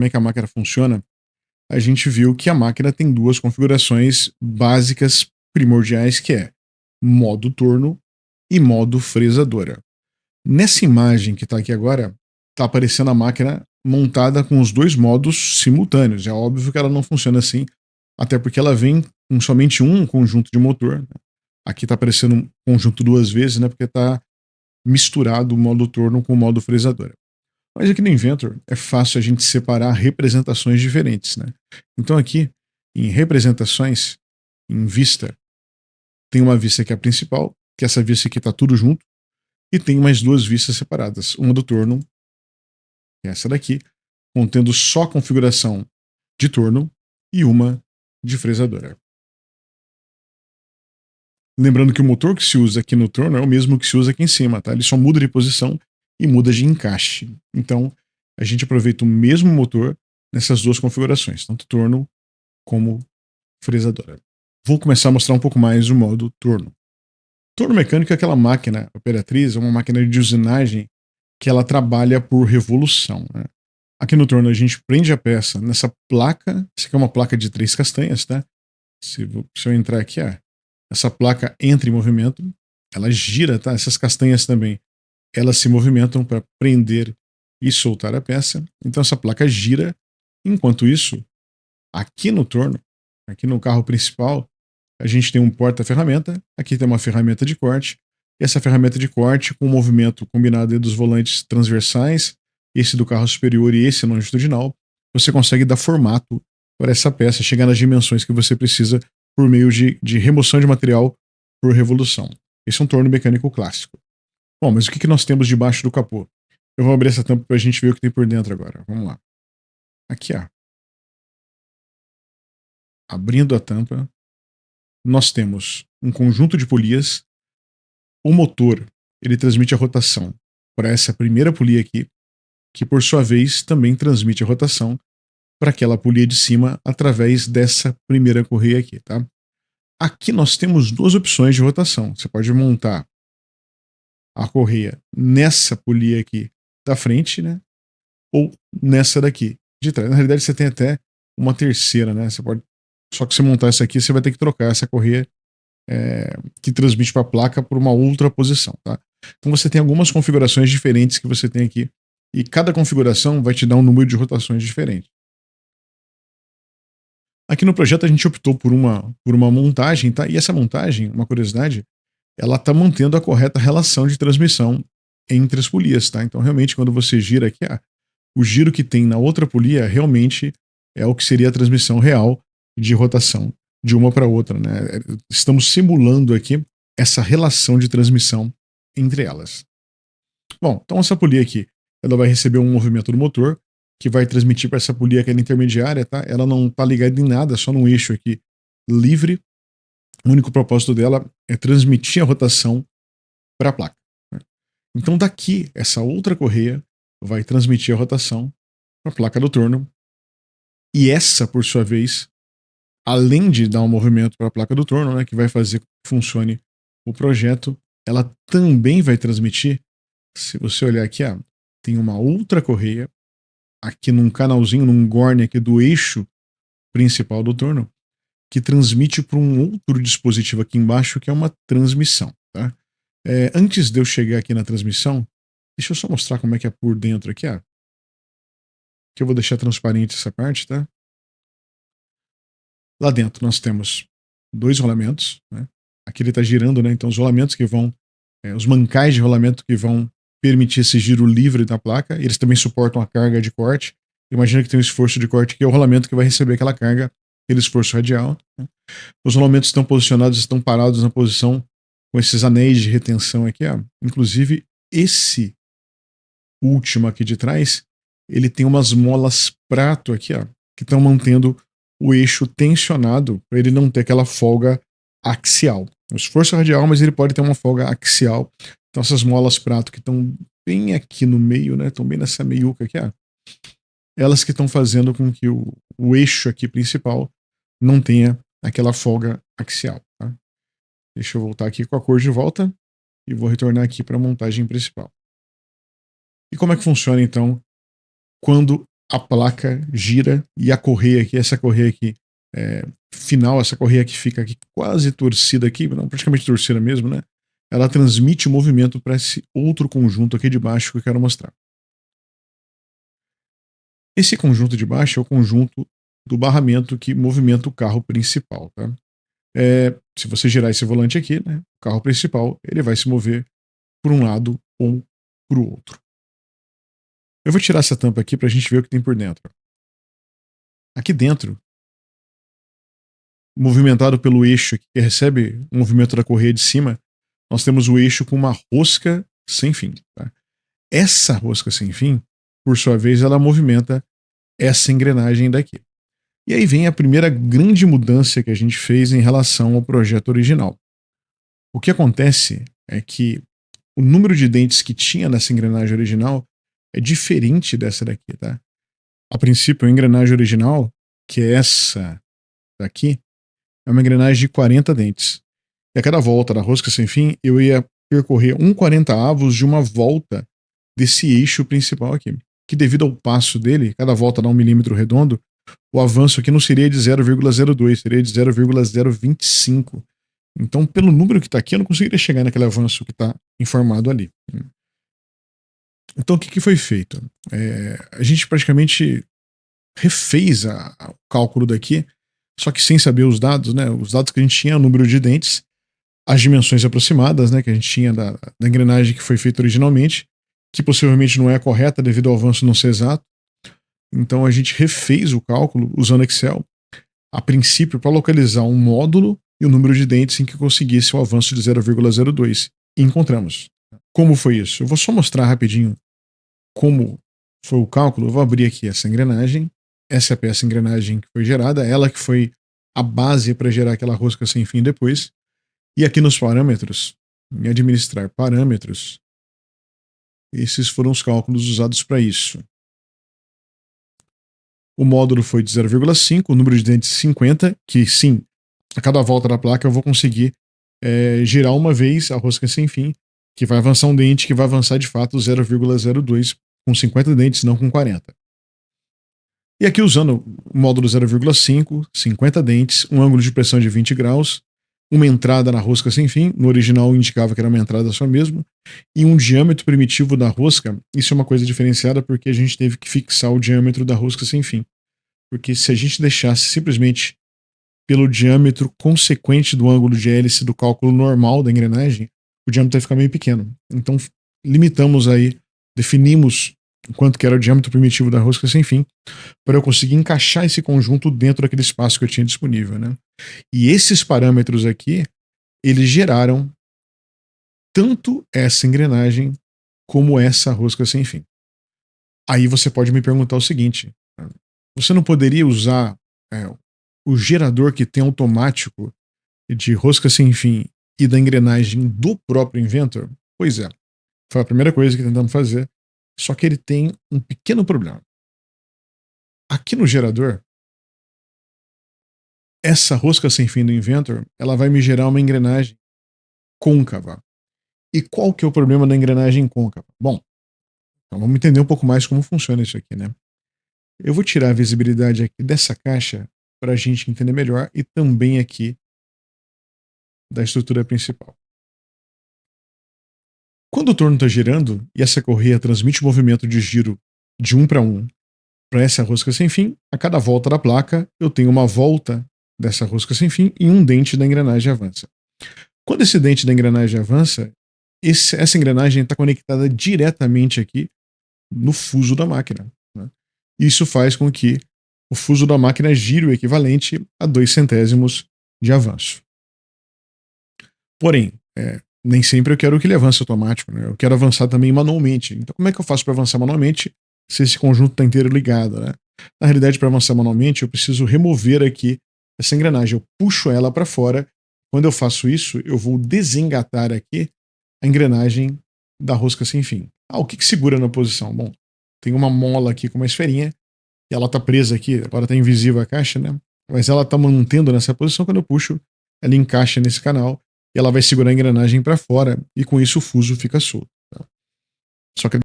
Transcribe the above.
como é que a máquina funciona, a gente viu que a máquina tem duas configurações básicas primordiais, que é modo torno e modo fresadora. Nessa imagem que está aqui agora, está aparecendo a máquina montada com os dois modos simultâneos. É óbvio que ela não funciona assim, até porque ela vem com somente um conjunto de motor. Aqui está aparecendo um conjunto duas vezes, né, porque está misturado o modo torno com o modo fresadora. Mas aqui no Inventor é fácil a gente separar representações diferentes, né? Então aqui, em representações, em vista, tem uma vista que é a principal, que essa vista aqui está tudo junto, e tem mais duas vistas separadas. Uma do torno, que é essa daqui, contendo só a configuração de torno, e uma de fresadora. Lembrando que o motor que se usa aqui no torno é o mesmo que se usa aqui em cima, tá? Ele só muda de posição e muda de encaixe. Então, a gente aproveita o mesmo motor nessas duas configurações, tanto torno como fresadora. Vou começar a mostrar um pouco mais o modo torno. Torno mecânico é aquela máquina operatriz, é uma máquina de usinagem que ela trabalha por revolução, né? Aqui no torno a gente prende a peça nessa placa, essa aqui é uma placa de 3 castanhas, tá? Se eu entrar aqui, essa placa entra em movimento, ela gira, tá? Essas castanhas também, elas se movimentam para prender e soltar a peça. Então essa placa gira. Enquanto isso, aqui no torno, aqui no carro principal, a gente tem um porta-ferramenta, aqui tem uma ferramenta de corte, e essa ferramenta de corte com o movimento combinado dos volantes transversais, esse do carro superior e esse longitudinal, você consegue dar formato para essa peça, chegar nas dimensões que você precisa por meio de remoção de material por revolução. Esse é um torno mecânico clássico. Bom, mas o que nós temos debaixo do capô? Eu vou abrir essa tampa para a gente ver o que tem por dentro agora. Vamos lá. Aqui, abrindo a tampa, nós temos um conjunto de polias. O motor, ele transmite a rotação para essa primeira polia aqui, que por sua vez também transmite a rotação para aquela polia de cima através dessa primeira correia aqui, tá? Aqui nós temos duas opções de rotação. Você pode montar a correia nessa polia aqui da frente, né? Ou nessa daqui de trás. Na realidade, você tem até uma terceira, né? Você pode. Só que se montar essa aqui, você vai ter que trocar essa correia que transmite para a placa por uma outra posição, tá? Então você tem algumas configurações diferentes que você tem aqui. E cada configuração vai te dar um número de rotações diferente. Aqui no projeto a gente optou por uma montagem, tá? E essa montagem, uma curiosidade, ela está mantendo a correta relação de transmissão entre as polias, tá? Então realmente quando você gira aqui, o giro que tem na outra polia realmente é o que seria a transmissão real de rotação de uma para outra, né? Estamos simulando aqui essa relação de transmissão entre elas. Bom, então essa polia aqui, ela vai receber um movimento do motor que vai transmitir para essa polia que é intermediária, tá? Ela não está ligada em nada, só num eixo aqui livre. O único propósito dela é transmitir a rotação para a placa, né? Então daqui, essa outra correia vai transmitir a rotação para a placa do torno. E essa, por sua vez, além de dar um movimento para a placa do torno, né, que vai fazer com que funcione o projeto, ela também vai transmitir, se você olhar aqui, tem uma outra correia, aqui num canalzinho, num górneo aqui do eixo principal do torno, que transmite para um outro dispositivo aqui embaixo, que é uma transmissão, tá? Antes de eu chegar aqui na transmissão, deixa eu só mostrar como é que é por dentro aqui, que eu vou deixar transparente essa parte, tá? Lá dentro nós temos dois rolamentos, né? Aqui ele está girando, né? Então os rolamentos que vão, os mancais de rolamento que vão permitir esse giro livre da placa, eles também suportam a carga de corte. Imagina que tem um esforço de corte que é o rolamento que vai receber aquela carga, aquele esforço radial, né? Os rolamentos estão posicionados, estão parados na posição com esses anéis de retenção aqui, Inclusive esse último aqui de trás, ele tem umas molas prato aqui, que estão mantendo o eixo tensionado para ele não ter aquela folga axial. O esforço radial, mas ele pode ter uma folga axial. Então essas molas prato que estão bem aqui no meio, né, estão bem nessa meiuca aqui, elas que estão fazendo com que o eixo aqui principal não tenha aquela folga axial, tá? Deixa eu voltar aqui com a cor de volta e vou retornar aqui para a montagem principal. E como é que funciona então quando a placa gira e a correia aqui, essa correia aqui final, essa correia que fica aqui quase torcida aqui, não, praticamente torcida mesmo, né? Ela transmite o movimento para esse outro conjunto aqui de baixo que eu quero mostrar. Esse conjunto de baixo é o conjunto do barramento que movimenta o carro principal, tá? Se você girar esse volante aqui, né, o carro principal, ele vai se mover por um lado ou para o outro. Eu vou tirar essa tampa aqui para a gente ver o que tem por dentro. Aqui dentro, movimentado pelo eixo que recebe o movimento da correia de cima, nós temos o eixo com uma rosca sem fim. Tá? Essa rosca sem fim, por sua vez, ela movimenta essa engrenagem daqui. E aí vem a primeira grande mudança que a gente fez em relação ao projeto original. O que acontece é que o número de dentes que tinha nessa engrenagem original é diferente dessa daqui, tá? A princípio, a engrenagem original, que é essa daqui, é uma engrenagem de 40 dentes. E a cada volta da rosca sem fim, eu ia percorrer 1/40 de uma volta desse eixo principal aqui. Que devido ao passo dele, cada volta dá 1 milímetro redondo, o avanço aqui não seria de 0,02, seria de 0,025. Então, pelo número que está aqui, eu não conseguiria chegar naquele avanço que está informado ali. Então, o que foi feito? A gente praticamente refez o cálculo daqui, só que sem saber os dados, né? Os dados que a gente tinha, o número de dentes, as dimensões aproximadas, né, que a gente tinha da engrenagem que foi feita originalmente, que possivelmente não é correta devido ao avanço não ser exato. Então a gente refez o cálculo usando Excel, a princípio para localizar um módulo e o número de dentes em que conseguisse o avanço de 0,02. E encontramos. Como foi isso? Eu vou só mostrar rapidinho como foi o cálculo. Eu vou abrir aqui essa engrenagem. Essa é a peça engrenagem que foi gerada, ela que foi a base para gerar aquela rosca sem fim depois. E aqui nos parâmetros, em administrar parâmetros, esses foram os cálculos usados para isso. O módulo foi de 0,5, o número de dentes 50, que sim, a cada volta da placa eu vou conseguir girar uma vez a rosca sem fim, que vai avançar um dente que vai avançar de fato 0,02 com 50 dentes, não com 40. E aqui usando o módulo 0,5, 50 dentes, um ângulo de pressão de 20 graus, uma entrada na rosca sem fim, no original indicava que era uma entrada só mesmo, e um diâmetro primitivo da rosca. Isso é uma coisa diferenciada porque a gente teve que fixar o diâmetro da rosca sem fim. Porque se a gente deixasse simplesmente pelo diâmetro consequente do ângulo de hélice do cálculo normal da engrenagem, o diâmetro ia ficar meio pequeno. Então limitamos aí, definimos quanto que era o diâmetro primitivo da rosca sem fim, para eu conseguir encaixar esse conjunto dentro daquele espaço que eu tinha disponível, né? E esses parâmetros aqui, eles geraram tanto essa engrenagem como essa rosca sem fim. Aí você pode me perguntar o seguinte: você não poderia usar o gerador que tem automático de rosca sem fim e da engrenagem do próprio Inventor? Pois é, foi a primeira coisa que tentamos fazer, só que ele tem um pequeno problema. Aqui no gerador, essa rosca sem fim do Inventor, ela vai me gerar uma engrenagem côncava. E qual que é o problema da engrenagem côncava? Bom, então vamos entender um pouco mais como funciona isso aqui, né? Eu vou tirar a visibilidade aqui dessa caixa para a gente entender melhor e também aqui da estrutura principal. Quando o torno está girando e essa correia transmite o movimento de giro de 1 para essa rosca sem fim, a cada volta da placa eu tenho uma volta dessa rosca sem fim e um dente da engrenagem avança. Quando esse dente da engrenagem avança, essa engrenagem está conectada diretamente aqui no fuso da máquina. Né? Isso faz com que o fuso da máquina gire o equivalente a 2 centésimos de avanço. Porém, nem sempre eu quero que ele avance automático, né? Eu quero avançar também manualmente. Então, como é que eu faço para avançar manualmente se esse conjunto está inteiro ligado? Né? Na realidade, para avançar manualmente, eu preciso remover aqui essa engrenagem. Eu puxo ela para fora. Quando eu faço isso, eu vou desengatar aqui a engrenagem da rosca sem fim. O que segura na posição? Bom, tem uma mola aqui com uma esferinha, e ela está presa aqui, agora está invisível a caixa, né? Mas ela está mantendo nessa posição. Quando eu puxo, ela encaixa nesse canal e ela vai segurar a engrenagem para fora, e com isso o fuso fica solto. Tá? Só que